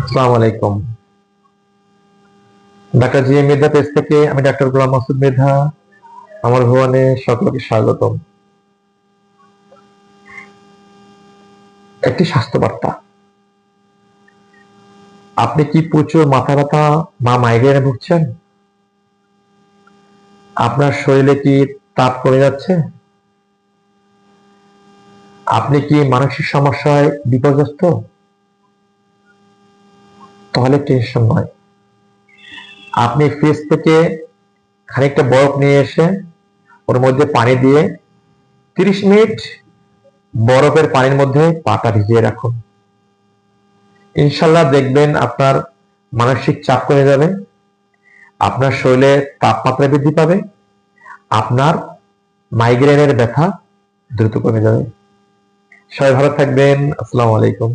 আসসালামু আলাইকুম। Doctor G M Mridha page থেকে আমি ডাক্তার গোলাম মাসুদ মৃধা। আমার ভুবনে সকলকে স্বাগতম। একটি স্বাস্থ্য বার্তা। আপনি কি প্রচুর মাথা ব্যথা বা মাইগ্রেনে ভুগছেন? আপনার শরীরে কি তাপ কমে যাচ্ছে? আপনি কি মানসিক সমস্যায় বিপর্যস্ত? তাহলে টেনশন নয়। আপনি ফ্রিজ থেকে খানিকটা বরফ নিয়ে এসে ওর মধ্যে পানি দিয়ে 30 মিনিট বরফের পানির মধ্যে পাটা ভিজিয়ে রাখুন। ইনশাল্লাহ দেখবেন আপনার মানসিক চাপ কমে যাবে, আপনার শরীরে তাপমাত্রা বৃদ্ধি পাবে, আপনার মাইগ্রেনের ব্যথা দ্রুত কমে যাবে। সবাই ভালো থাকবেন। আসসালামু আলাইকুম।